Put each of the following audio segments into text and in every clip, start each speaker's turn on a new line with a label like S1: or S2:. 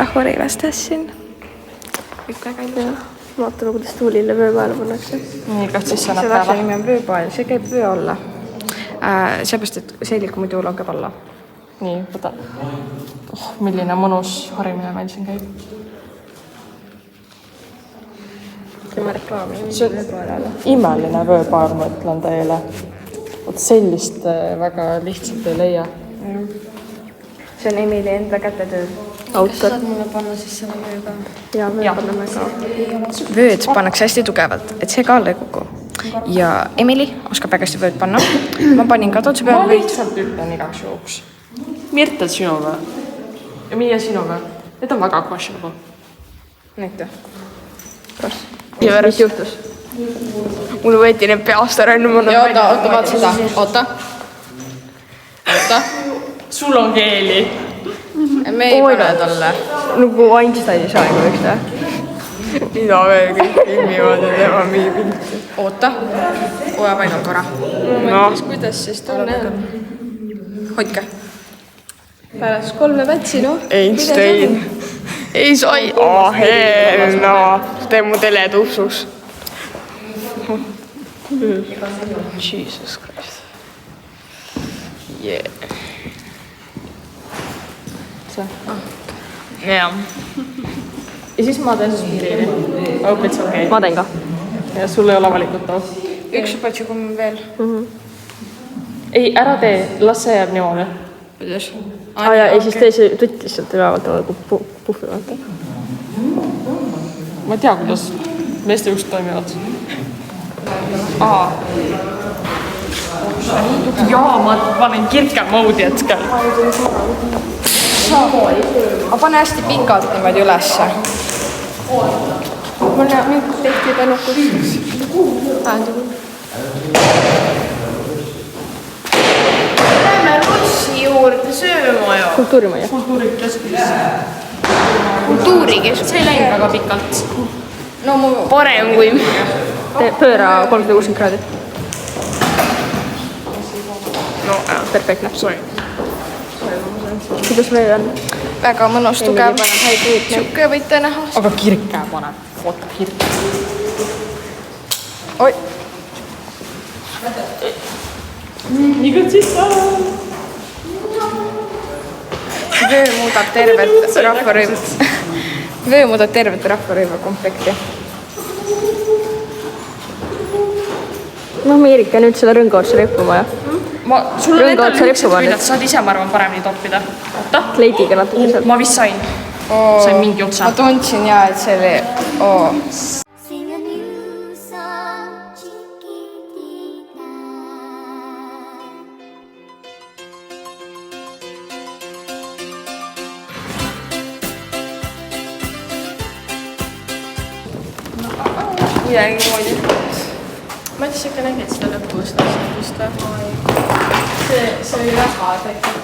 S1: rahvareivast tassin. Kõik väga ilus. Vaatame, kuidas tuulile vööpaela pannakse.
S2: Nii, kas siis annab
S1: päeva? See nimi on vööpael, see käib vöö alla. Seepärast, et selliku muidu langeb alla.
S2: Nii, võta. Milline mõnus harimine meil siin käib.
S1: Teeme reklaami.
S2: Imeline vööpael, ma ütlen teile. Vot sellist väga lihtsalt ei leia.
S1: See on Emili enda kätetöö. Autor.
S3: Kas saad mulle panna siis selle vöö ka?
S1: Ja vöö panname ka. Vööd pannakse hästi tugevalt, et see ka alla ei kuku. Ja Emili oskab väga hästi vööd panna. Ma panin ka totsu peale.
S2: Ma lihtsalt ütlen igaks juhuks. Mirtel sinu või? Ja Miia sinu või? Need on väga questionable.
S1: Näita. Kas? Mis juhtus? Mul võeti need peast ära enne.
S2: Oota, vaata seda. Oota. Sul on keeli. Me ei pane talle.
S1: Nagu Einsteini saegu üks ta. Mida veel kõik filmivad ja tema mingi pilti.
S2: Oota. Oja paigal korra.
S3: Kuidas siis tunne on?
S2: Hoidke.
S3: Pärast 3 pätsi, noh.
S1: Einstein. Ei sai. Helena. Tee mu tele tupsus. Jesus Christ. Yeah.
S2: Jah. Ja siis ma teen sus keeli. Hope it's okay.
S1: Ma teen ka.
S2: Ja sul ei ole valikut too.
S1: Üks patsi kui veel.
S2: Ei, ära tee. Las see jääb niimoodi.
S1: Kuidas?
S3: Ei, siis tee see tutt lihtsalt ülevalt nagu puhvi vaata.
S2: Ma ei tea, kuidas meeste just toimivad. Jaa, ma panen kirke moodi hetkel.
S1: Ma panen hästi pikalt niimoodi ülesse.
S3: Mul tehti tänukuks.
S1: Lähme Rossi juurde sööma ju.
S3: Kultuurimaja.
S1: Kultuurikeskus.
S2: See ei läinud väga pikalt.
S1: No mu parem kui...
S3: Pööra 360 kraadi.
S1: No,
S3: Perfektne.
S2: Sorry.
S3: Kuidas meil on?
S1: väga mõnus, tugev. Siuke võite näha.
S2: Aga kirke paneb. Oota, kirke.
S1: Oi.
S2: Nii good sisse.
S1: Vöö muudab tervet rahvarõiva komplekti.
S3: No Meerika nüüd selle rõnga otsa rippuma ja
S2: Sul on
S3: Rõnga
S2: endal
S3: otsa
S2: lihtsalt
S3: rippuma
S2: võidad,
S3: nüüd.
S2: saad ise, ma arvan, paremini toppida. Oota.
S3: kleidiga natuke sealt.
S2: Ma vist sain. Sain mingi otsa.
S1: Ma tundsin ja, et see oli...
S4: Sing a new song, chiquitita.
S1: Kuidagi moodi.
S2: Ma ütlesin, ikka nägid seda lõpust vist või?
S1: See oli väga tehtud.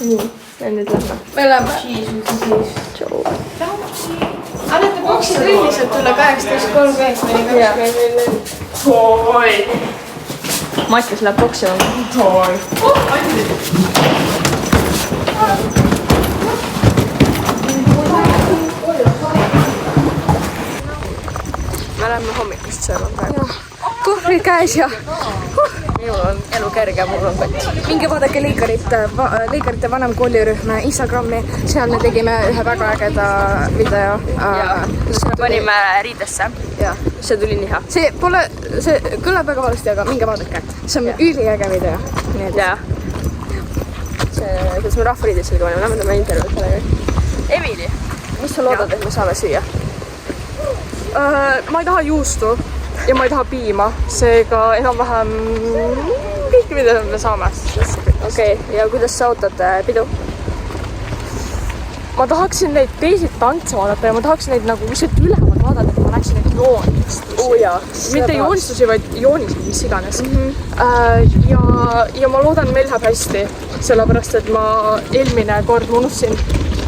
S3: Nii, ja nüüd lähme.
S1: Me läheme siis. Annate boksid üldiselt üle 18.30 või 20. Oi.
S3: Mattias läheb poksima.
S1: Me läheme hommikust sööma praegu. Kohvrid käes ja minul on elu kerge, mul on kott. Minge vaadake Leikarite vanem koolirühma Instagrami, seal me tegime ühe väga ägeda video.
S3: Kuidas me panime riidesse.
S1: Ja.
S3: See tuli nii hea.
S1: See kõlab väga valesti, aga minge vaadake. See on üliäge video.
S3: Jaa. Kuidas me rahvariidesse panime, lähme tema intervjuud sellega. Emili, mis sa loodad, et me saame süüa?
S2: Ma ei taha juustu ja ma ei taha piima, seega enam-vähem kõik, mida me saame.
S3: Okei, ja kuidas sa ootad pidu?
S2: Ma tahaksin neid teised tantse vaadata ja ma tahaksin neid nagu kuskilt ülevalt vaadata, et ma näeksin neid joonistusi. Mitte joonistusi, vaid jooniseid, mis iganes. Ja ma loodan, meil läheb hästi, sellepärast et ma eelmine kord unustasin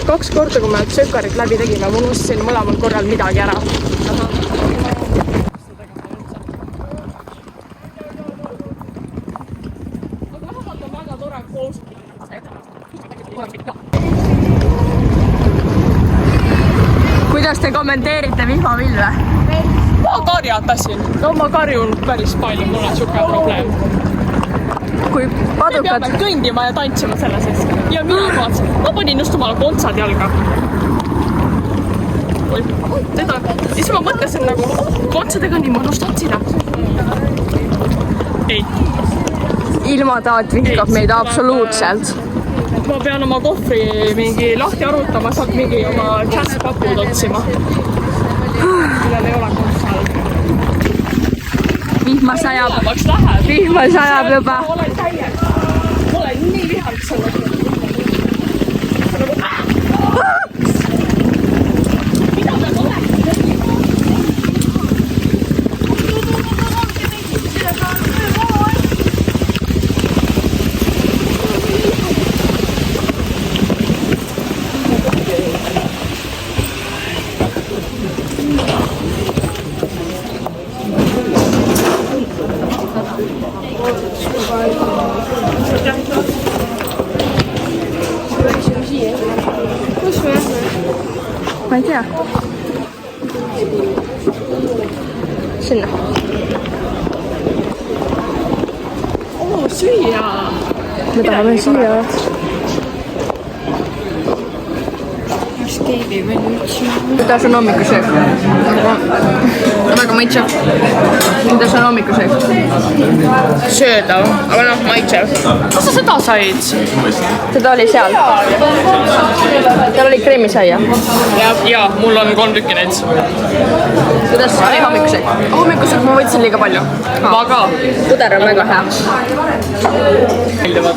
S2: 2 korda, kui me sökarid läbi tegime, ma unustasin mõlemal korral midagi ära.
S3: kuidas te kommenteerite vihmapilve?
S2: Ma karjatasin. No ma karjun päris palju, mul on siuke probleem.
S3: Kui
S2: Me
S3: padukad...
S2: peame kõndima ja tantsima selle sees. Ja mina kavatsen. Ma panin just omale kontsad jalga. Seda. Ja siis ma mõtlesin nagu, kontsadega nii mõnus tantsida. Ei.
S3: Ilmataat vihkab meid absoluutselt.
S2: Ma pean oma kohvri mingi lahti arutama, saab mingi oma džässpapud otsima. Millel ei ole kontsal.
S3: Vihma sajab.
S2: Päevaks läheb.
S3: Vihma sajab juba.
S2: Ma olen täiega. Ma olen nii vihanud selle. Mida me oleme?
S3: Ma ei tea. Sinna.
S2: Oo, süüa!
S3: Me tahame süüa. Kuidas on hommikusöök? Väga maitsev. Kuidas on hommikusöök?
S2: Söödav, aga noh, maitsev. Kas sa seda said?
S3: Seda oli seal. Seal oli kreemisaia.
S2: Jaa, mul on 3 tükki neid.
S3: Kuidas oli hommikusöök?
S2: Hommikusöök ma võtsin liiga palju. Ma ka.
S3: Puder on väga hea.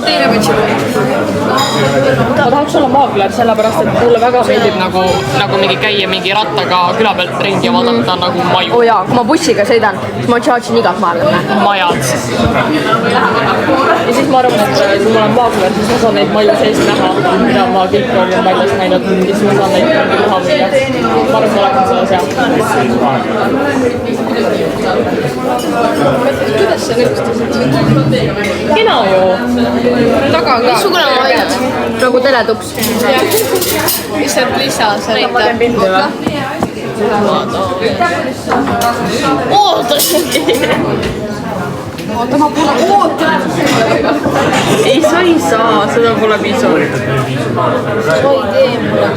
S3: Teine võtsime.
S2: Ma tahaks olla maakler, sellepärast et mulle väga meeldib nagu mingi käia mingi rattaga küla pealt ringi ja vaadata nagu maju.
S3: Oo jaa, kui ma bussiga sõidan, siis ma tšaatsin igat maale.
S2: Majad. Ja siis ma arvan, et kui ma olen maakler, siis ma saan neid maju seest näha, mida ma kõik olen väljas näinud ja siis ma saan neid mingi maha müüa. Ma arvan, et ma olen seda seal. Kuidas sa nõustusid? Kena ju.
S3: Taga on ka. Missugune ma hoiad? Nagu teletups.
S2: Lihtsalt lisa selle. Ma teen pildi või? Ootasin. Oota, ma pole ootanud. Ei, sa ei saa, seda pole piisavalt. Sa ei tee mulle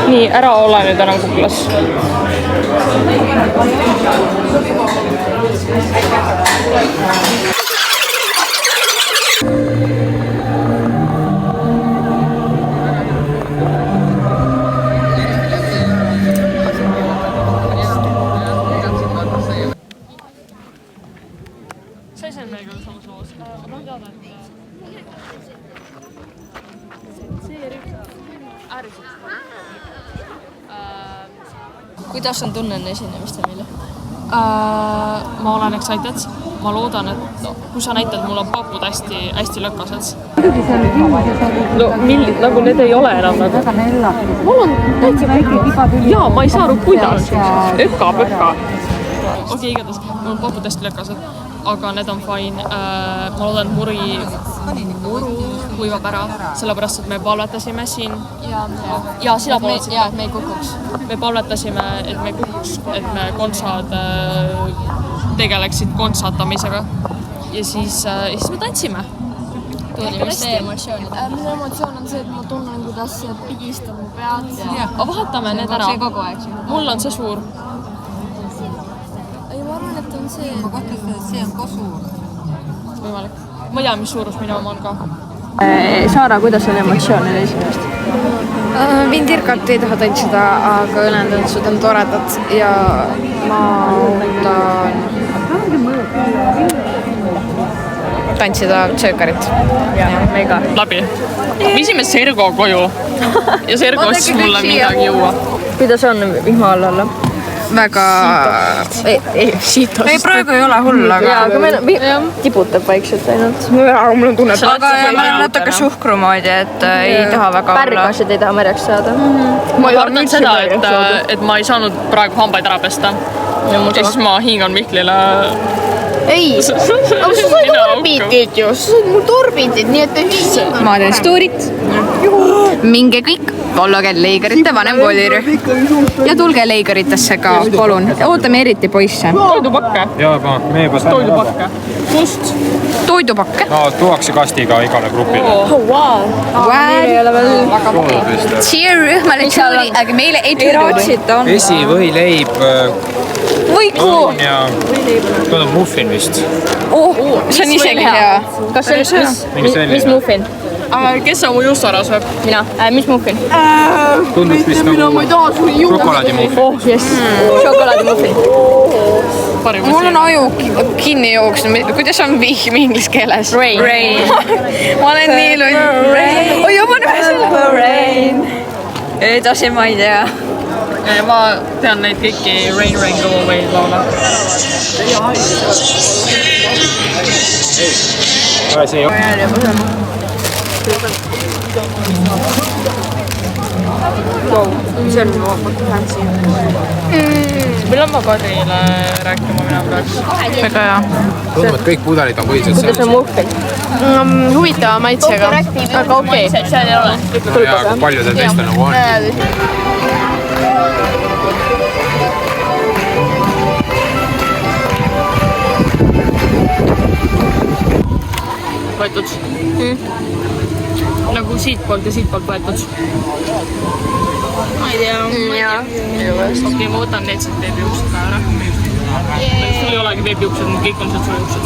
S2: nii, ära ole nüüd enam kuklas. Sa ei saa midagi olla samas loos. Ma tahan teada, et
S3: Kuidas on tunne enne esinemist, Emilia?
S2: ma olen excited. Ma loodan, et kui sa näitad, mul on papud hästi lõkkased. No nagu need ei ole enam nagu. Mul on täitsa jaa, ma ei saa aru kuidas. Öka. Okei, igatahes, mul on papud hästi lõkkased, aga need on fine. Ma loodan, muru kuivab ära, sellepärast, et me palvetasime siin. Ja sina palvetasid.
S3: Jaa, et me ei kukuks.
S2: Me palvetasime, et me kukuks, et me kontsad tegeleksid kontsatamisega. Ja siis me tantsime.
S3: Mis teie emotsioonid?
S5: Minu emotsioon on see, et ma tunnen, kuidas see pigistab mu pead.
S2: Aga vahetame need ära.
S3: See kogu aeg siin.
S2: Mul on see suur.
S5: Ei, ma arvan, et on see.
S6: Ma kahtlustan, et see on ka suur.
S2: Võimalik. Ma tean, mis suurus minu oma on ka.
S3: Saara, kuidas on emotsioonid esinemist?
S1: Vindirkat ei taha tantsida, aga ülejäänud tantsud on toredad ja ma ootan tantsida söökarit.
S3: Mega.
S2: Läbi. Viisime Sergo koju. Ja Sergo ostis mulle midagi juua.
S3: Kuidas on vihma all olla?
S1: väga... Ei, praegu ei ole hull, aga...
S3: Jaa, aga meil tiputab vaikselt ainult.
S1: Aga mul on tunne, aga ma olen natuke suhkrumoodi, et ei taha väga olla.
S3: Pärgasid ei taha marjaks saada.
S2: Ma kardan seda, et ma ei saanud praegu hambaid ära pesta. Ja siis ma hingan Mihlile...
S3: Ei, aga sa said torbitit ju, sa said mul torbitit, nii et
S1: ma teen story't. Minge kõik followge Leigarite vanemkoolirühm ja tulge Leigaritesse ka, palun. Ootame eriti poisse.
S2: Toidupakke.
S7: Jaa, aga meie pas
S2: Toidupakke. Kust?
S1: Toidupakke.
S7: No, tuuakse kastiga igale grupile.
S1: Siia rühmale tšuuli, aga meile ei tüüdudu.
S7: Vesi, võileib,
S1: Võiklu!
S7: ja toon on muffin vist.
S1: See on isegi hea.
S3: Kas see mis muffin?
S2: Kes on mu juustara sööb?
S3: Mina. Mis muffin?
S7: Tundub vist nagu šokolaadimuffin.
S3: Oh, jess. Šokolaadimuffin.
S1: Mul on aju kinni jooksnud. Kuidas on vihm inglise keeles?
S3: Rain.
S1: Ma olen nii lund. Oi, ma näen selle. Rain. Edasi ma ei tea.
S2: Ma tean neid kõiki Rain Go Away laule.
S7: See ei ole.
S2: Millal ma Kadrile rääkima minema peaks?
S1: Väga hea.
S7: Tundub, et kõik pudelid on põhiselt
S3: Kuidas on muffin?
S5: Huvitava maitsega.
S3: Aga okei.
S2: Seal ei ole.
S7: ja kui palju teil teist nagu on.
S2: Võetud. Nagu siitpoolt ja siitpoolt võetud. Ma ei tea. Okei, ma võtan need siit veebijuuksed ka ära. Sul ei olegi veebijuuksed, kõik on sealt su juuksed.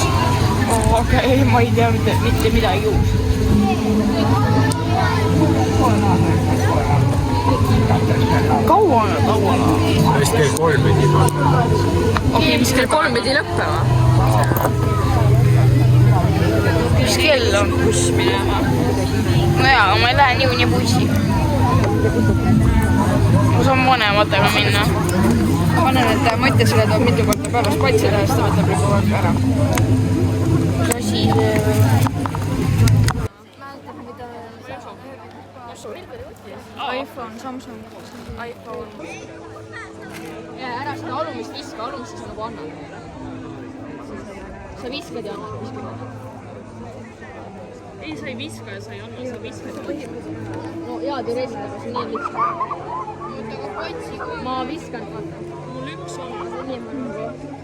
S2: Okei, ma ei tea mitte midagi juuksed. Kaua?
S7: Vist kell 3 pidi.
S2: Okei, mis kell 3 pidi lõppema? Mis kell on buss minema? No jaa, ma ei lähe niikuinii bussi. Ma saan vanematega minna.
S1: Ma panen, et Mati sulle tuleb mitu korda päevas patsi teha, siis ta võtab ribu ära.
S2: Mis asi?
S5: iPhone, Samsung, iPhone. Ja ära seda alumist viska, alumist sa nagu annad meile. Sa viskad ja annad, viskad ja annad.
S2: Ei, sa ei viska ja sa ei anna, sa viskad.
S5: No jaa, teoreetiliselt, aga see on nii lihtsalt. Ma viskan, vaata.
S2: Mul üks on.
S5: Nii on mul.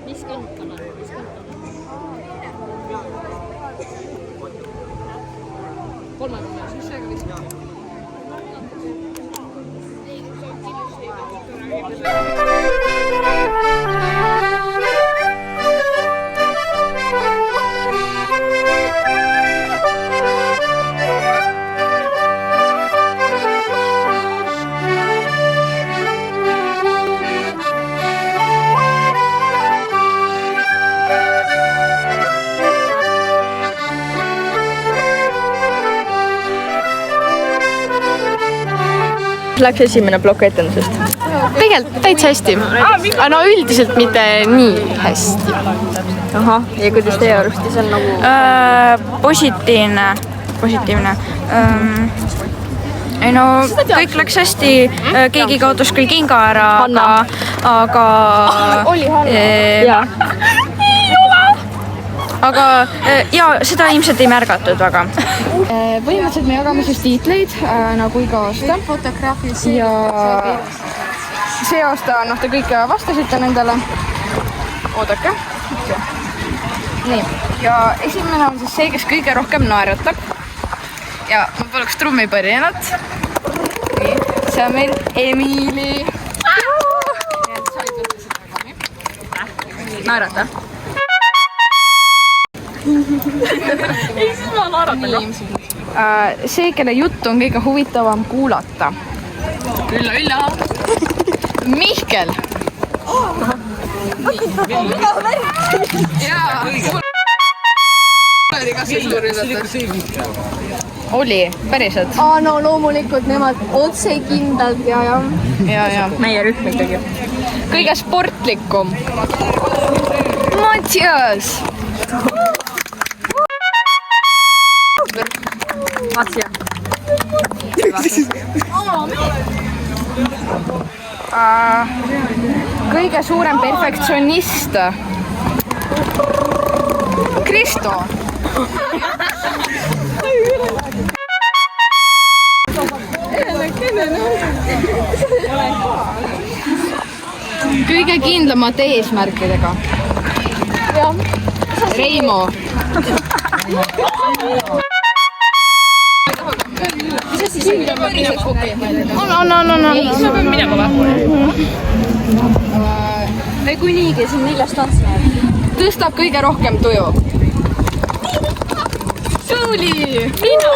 S5: Viskan, annan, viskan, annan. Kolmega mees, mis seega viskan?
S3: Läks esimene plokk etendusest.
S5: Tegelikult täitsa hästi. Aga no üldiselt mitte nii hästi.
S3: Ahah, ja kuidas teie arustis on nagu...
S1: Positiivne. Ei no, kõik läks hästi, keegi kaotas küll kinga ära, aga...
S3: Oli Hanna.
S1: Aga jaa, seda ilmselt ei märgatud väga. Põhimõtteliselt me jagame siis tiitleid nagu iga aasta. Ja see aasta te kõik vastasite nendele. Oodake. Nii, ja esimene on siis see, kes kõige rohkem naeratab. Ja ma paluks trummipõrinat. Nii, see on meil Emili. Naerata.
S2: Ei, siis ma naaratan ka.
S1: See, kelle juttu on kõige huvitavam kuulata.
S2: Ülla.
S1: Mihkel! oli, päriselt?
S5: no loomulikult nemad otsekindlalt ja.
S1: Meie rühm ikkagi. Kõige sportlikum. Mattias! Mattia. Kõige suurem perfektsionist. Kristo. Kõige kindlamate eesmärkidega. Reimo.
S2: Ma pean minema või?
S5: me kui niigi siin 4 tantsijad.
S1: Tõstab kõige rohkem tuju. Suuli! Minu!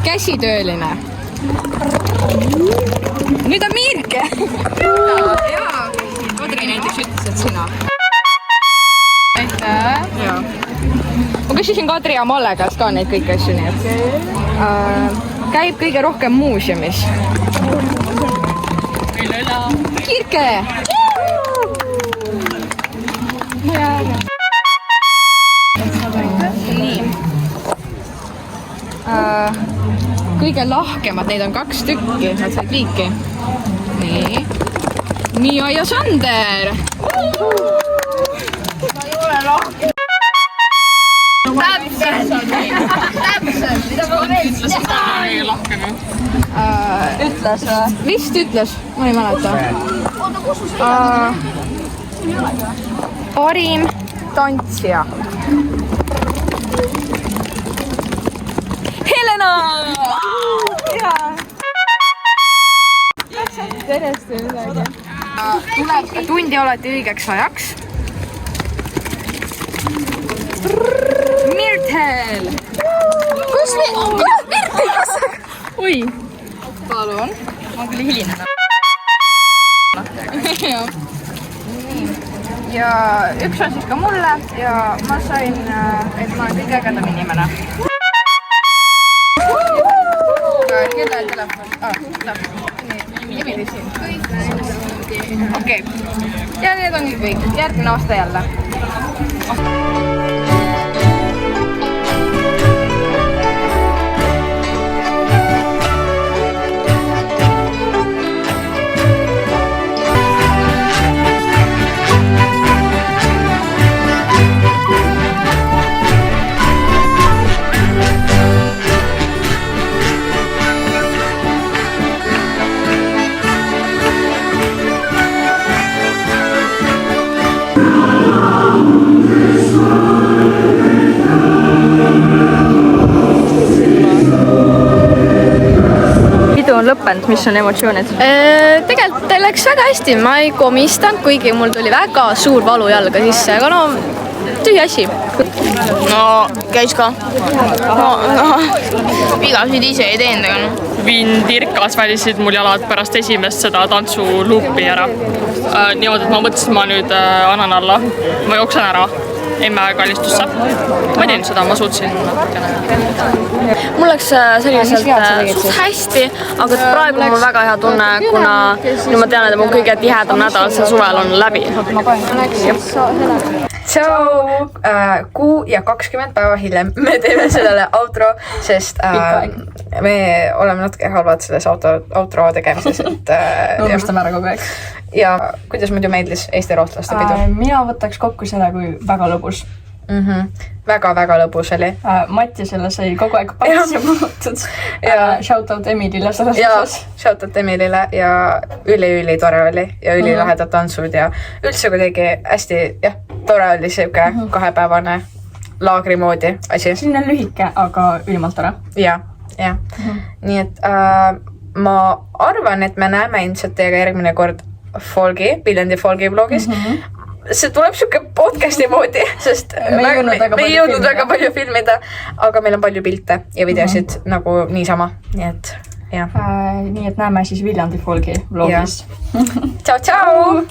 S1: Käsitööline. Nüüd on Mirke. Jaa. Kadri näiteks ütles, et sina. Aitäh. Ma küsisin Kadri ja Malle käest ka neid kõiki asju, nii et käib kõige rohkem muuseumis. Kirke! Nii. Kõige lahkemad, neid on 2 tükki, nad said liiki. Nii. Miia ja Sander! Ma ei ole lahke. Täpselt, mida ma veel ütles või? Vist ütles, ma ei mäleta. Parim tantsija. Helena! Tuleb tundi alati õigeks ajaks. Mirtel! Kus Mirtel? Oi! Palun. Ma küll hiline. Ja üks on siis ka mulle ja ma sain, et ma olen kõige ägedam inimene. Kelle telefon? Emily siin. Okei. Ja need ongi kõik. Järgmine aasta jälle. On lõppenud, mis on emotsioonid?
S5: Tegelikult läks väga hästi, ma ei komistanud, kuigi mul tuli väga suur valu jalga sisse, aga no tühi asi.
S3: No käis ka. Vigasid ise ei teinud, aga noh.
S2: Vindirkas välisid mul jalad pärast esimest seda tantsuluupi ära. Niimoodi, et ma mõtlesin, ma nüüd annan alla. Ma jooksen ära emme kallistusse. Ma ei teinud seda, ma suutsin natukene.
S3: Mul läks selliselt suht hästi, aga praegu on mul väga hea tunne, kuna nüüd ma tean, et mu kõige tihedam nädal see suvel on läbi.
S1: Tšau! Kuu ja 20 päeva hiljem me teeme sellele outro, sest me oleme natuke halvad selles outro tegemises, et
S6: Unustame ära kogu aeg.
S1: ja kuidas muidu meeldis Eesti rootslaste pidu?
S6: Mina võtaks kokku selle kui väga lõbus.
S1: Väga-väga lõbus oli.
S6: Mattiasele sai kogu aeg patsi muutud. Shoutout Emilile selles osas.
S1: Shoutout Emilile ja üli tore oli ja ülilahedad tantsud ja üldse kuidagi hästi, tore oli siuke 2-päevane laagri moodi asi.
S6: Siin on lühike, aga ülimalt tore.
S1: Ja. Nii et ma arvan, et me näeme ilmselt teiega järgmine kord Viljandi Folgi vlogis. See tuleb siuke podcasti moodi, sest me ei jõudnud väga palju filmida, aga meil on palju pilte ja videosid nagu niisama, nii et
S6: nii et näeme siis Viljandi Folgi vlogis.
S1: Tšau, tšau!